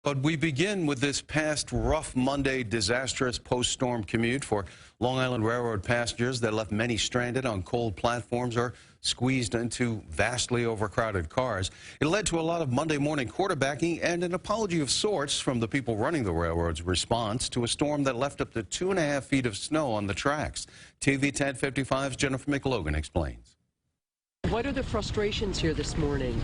But we begin with this past rough Monday disastrous post-storm commute for Long Island Railroad passengers that left many stranded on cold platforms or squeezed into vastly overcrowded cars. It led to a lot of Monday morning quarterbacking and an apology of sorts from the people running the railroad's response to a storm that left up to 2.5 feet of snow on the tracks. TV 1055's Jennifer McLogan explains. What are the frustrations here this morning?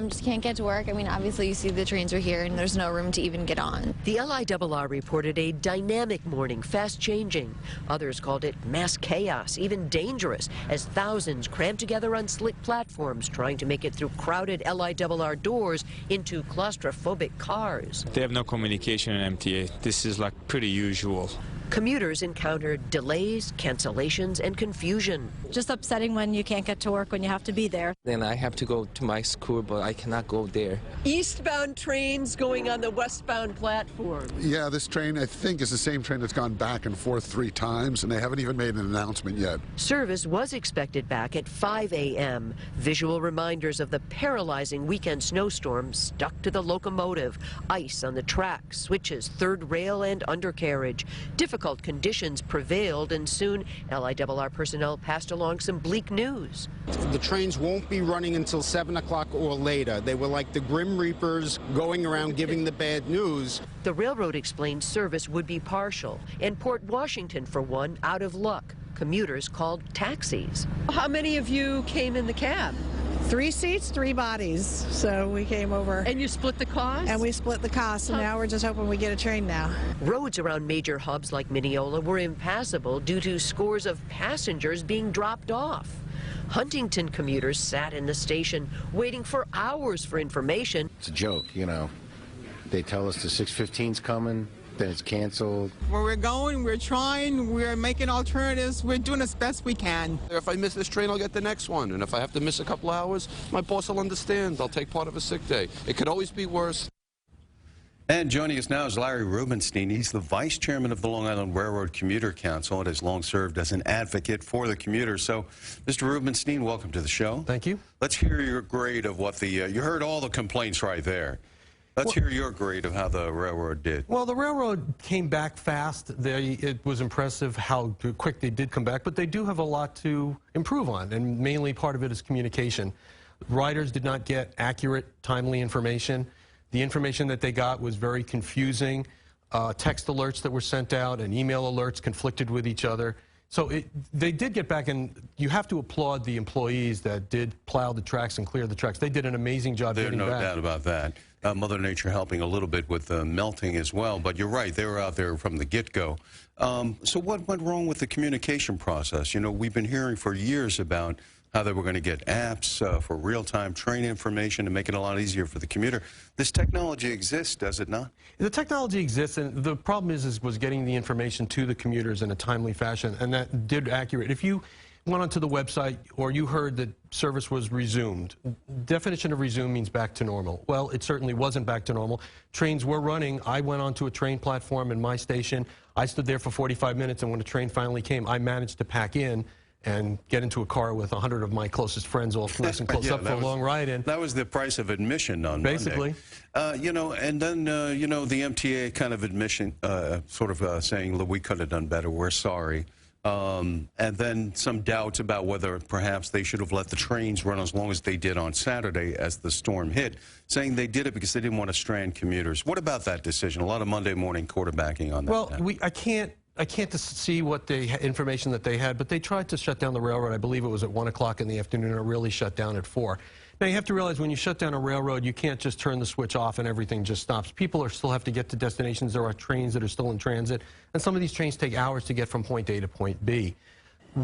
Just can't get to work. I mean, obviously you see the trains are here and there's no room to even get on. The LIRR reported a dynamic morning, fast changing. Others called it mass chaos, even dangerous, as thousands crammed together on slick platforms trying to make it through crowded LIRR doors into claustrophobic cars. They have no communication in MTA. This is like pretty usual. Commuters encountered delays, cancellations, and confusion. Just upsetting when you can't get to work when you have to be there. Then I have to go to my school, but I cannot go there. Eastbound trains going on the westbound platform. Yeah, this train, I think, is the same train that's gone back and forth 3 times, and they haven't even made an announcement yet. Service was expected back at 5 a.m. Visual reminders of the paralyzing weekend snowstorm stuck to the locomotive. Ice on the tracks, switches, third rail, and undercarriage. Difficult conditions prevailed, and soon LIRR personnel passed along some bleak news. The trains won't be running until 7 o'clock or later. They were like the Grim Reapers going around giving the bad news. The railroad explained service would be partial, and Port Washington, for one, out of luck. Commuters called taxis. How many of you came in the cab? 3 seats, 3 bodies. So we came over. And you split the cost? And we split the cost, and now we're just hoping we get a train now. Roads around major hubs like Mineola were impassable due to scores of passengers being dropped off. Huntington commuters sat in the station waiting for hours for information. It's a joke, you know. They tell us the 6:15's coming, then it's canceled. Where we're going, we're trying, we're making alternatives, we're doing as best we can. If I miss this train, I'll get the next one. And if I have to miss a couple of hours, my boss will understand. I'll take part of a sick day. It could always be worse. And joining us now is Larry Rubenstein. He's the vice chairman of the Long Island Railroad Commuter Council and has long served as an advocate for the commuters. So, Mr. Rubenstein, welcome to the show. Thank you. Let's hear your grade of what the, you heard all the complaints right there. Let's hear your grade of how the railroad did. Well, the railroad came back fast. It was impressive how quick they did come back, but they do have a lot to improve on, and mainly part of it is communication. Riders did not get accurate, timely information. The information that they got was very confusing. Text alerts that were sent out and email alerts conflicted with each other. So they did get back, and you have to applaud the employees that did plow the tracks and clear the tracks. They did an amazing job getting back. There's no doubt about that. Mother Nature helping a little bit with the melting as well, but you're right, they were out there from the get-go. So what went wrong with the communication process? You know, we've been hearing for years about how they were going to get apps for real-time train information to make it a lot easier for the commuter. This technology exists, does it not? The technology exists, and the problem was getting the information to the commuters in a timely fashion, and that did accurate. If you went onto the website or you heard that service was resumed, definition of resume means back to normal. Well, it certainly wasn't back to normal. Trains were running. I went onto a train platform in my station. I stood there for 45 minutes, and when the train finally came, I managed to pack in and get into a car with 100 of my closest friends all nice and close up for a long ride. And that was the price of admission on basically. Monday. You know, and then, you know, the MTA kind of admission, saying, look, we could have done better, we're sorry. And then some doubts about whether perhaps they should have let the trains run as long as they did on Saturday as the storm hit, saying they did it because they didn't want to strand commuters. What about that decision? A lot of Monday morning quarterbacking on that. Well, I can't see what information that they had, but they tried to shut down the railroad. I believe it was at 1 o'clock in the afternoon, and it really shut down at 4. Now, you have to realize when you shut down a railroad, you can't just turn the switch off and everything just stops. People still have to get to destinations. There are trains that are still in transit, and some of these trains take hours to get from point A to point B.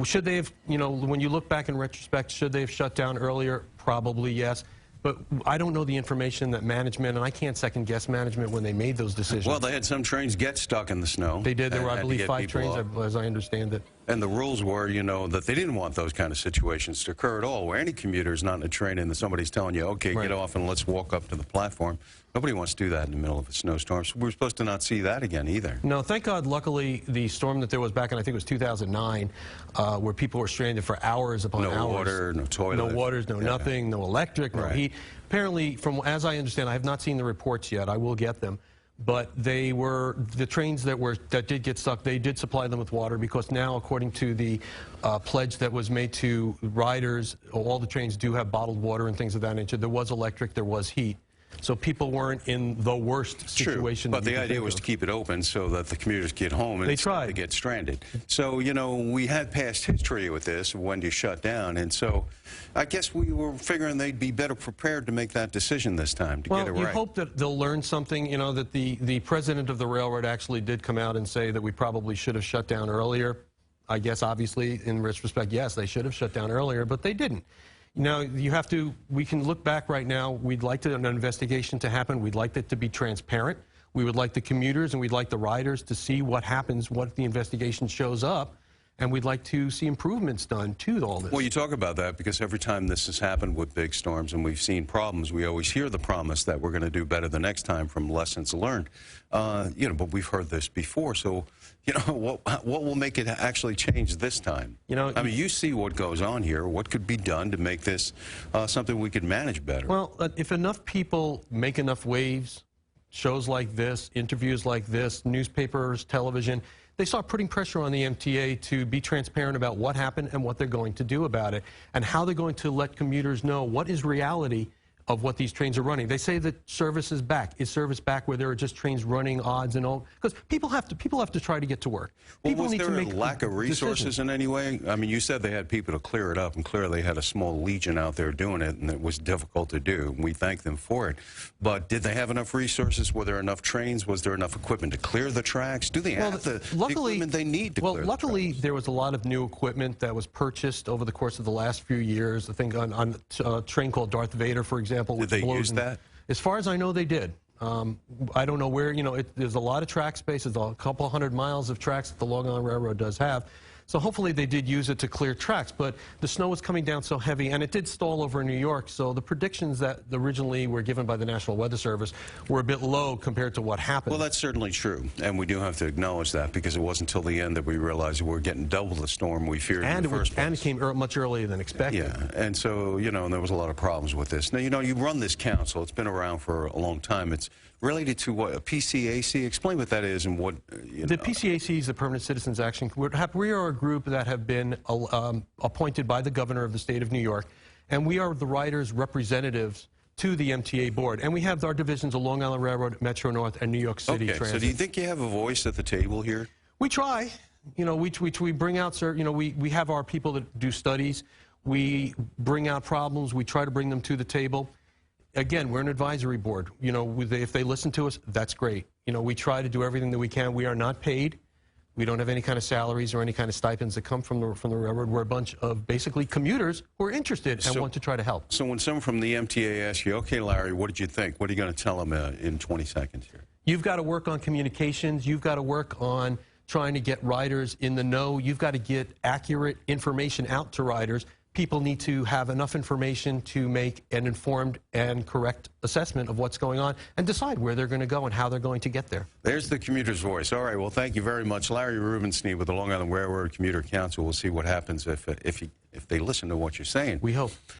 Should they have, you know, when you look back in retrospect, should they have shut down earlier? Probably yes. But I don't know the information that management, and I can't second-guess management when they made those decisions. Well, they had some trains get stuck in the snow. They did. There were, I believe, 5 trains, as I understand it. And the rules were, you know, that they didn't want those kind of situations to occur at all, where any commuter is not in a train and somebody's telling you, okay, get off and let's walk up to the platform. Nobody wants to do that in the middle of a snowstorm. So we're supposed to not see that again either. No, thank God, luckily, the storm that there was back in, I think it was 2009, where people were stranded for hours upon hours. No water, no toilet. No waters, no nothing, no electric, no heat. Apparently, from as I understand, I have not seen the reports yet. I will get them. But they were, the trains that did get stuck, they did supply them with water, because now, according to the pledge that was made to riders, all the trains do have bottled water and things of that nature. There was electric, there was heat. So people weren't in the worst situation. True, but the idea was to keep it open so that the commuters get home and they get stranded. So, you know, we had past history with this, when you shut down, and so I guess we were figuring they'd be better prepared to make that decision this time to get it right. Well, you hope that they'll learn something, you know, that the president of the railroad actually did come out and say that we probably should have shut down earlier. I guess, obviously, in retrospect, yes, they should have shut down earlier, but they didn't. Now, you have to, we can look back right now. We'd like an investigation to happen. We'd like it to be transparent. We would like the commuters and we'd like the riders to see what happens, what the investigation shows up. And we'd like to see improvements done to all this. Well, you talk about that because every time this has happened with big storms and we've seen problems, we always hear the promise that we're going to do better the next time from lessons learned. You know, but we've heard this before. So, you know, what will make it actually change this time? You know, I mean, you see what goes on here. What could be done to make this something we could manage better? Well, if enough people make enough waves, shows like this, interviews like this, newspapers, television, they start putting pressure on the MTA to be transparent about what happened and what they're going to do about it, and how they're going to let commuters know what is reality of what these trains are running. They say that service is back. Is service back where there are just trains running odds and all? Because people have to try to get to work. Well, people was need there to make a lack of resources decisions. in any way? I mean, you said they had people to clear it up, and clearly they had a small legion out there doing it, and it was difficult to do. We thank them for it. But did they have enough resources? Were there enough trains? Was there enough equipment to clear the tracks? Do they have the equipment they need to clear the tracks? Well, luckily, there was a lot of new equipment that was purchased over the course of the last few years. I think on a train called Darth Vader, for example. Did they use that? As far as I know, they did. I don't know where, you know, there's a lot of track space. There's a couple hundred miles of tracks that the Long Island Railroad does have. So hopefully they did use it to clear tracks. But the snow was coming down so heavy, and it did stall over in New York. So the predictions that originally were given by the National Weather Service were a bit low compared to what happened. Well, that's certainly true. And we do have to acknowledge that, because it wasn't until the end that we realized we were getting double the storm we feared in the first place. And it came much earlier than expected. Yeah, and so, you know, and there was a lot of problems with this. Now, you know, you run this council. It's been around for a long time. It's related to what, a PCAC? Explain what that is and what, you know. The PCAC is the Permanent Citizens Action. We are a group that have been appointed by the governor of the state of New York, and we are the riders' representatives to the MTA board. And we have our divisions of Long Island Railroad, Metro North, and New York City Transit. So do you think you have a voice at the table here? We try. You know, we bring out, you know, we have our people that do studies. We bring out problems. We try to bring them to the table. Again, we're an advisory board. You know, if they listen to us, that's great. You know, we try to do everything that we can. We are not paid. We don't have any kind of salaries or any kind of stipends that come from the railroad. We're a bunch of basically commuters who are interested and want to try to help. So when someone from the MTA asks you, okay, Larry, what did you think? What are you going to tell them in 20 seconds here? You've got to work on communications. You've got to work on trying to get riders in the know. You've got to get accurate information out to riders. People need to have enough information to make an informed and correct assessment of what's going on and decide where they're going to go and how they're going to get there. There's the commuter's voice. All right, well, thank you very much. Larry Rubenstein with the Long Island Railroad Commuter Council. We'll see what happens if they listen to what you're saying. We hope.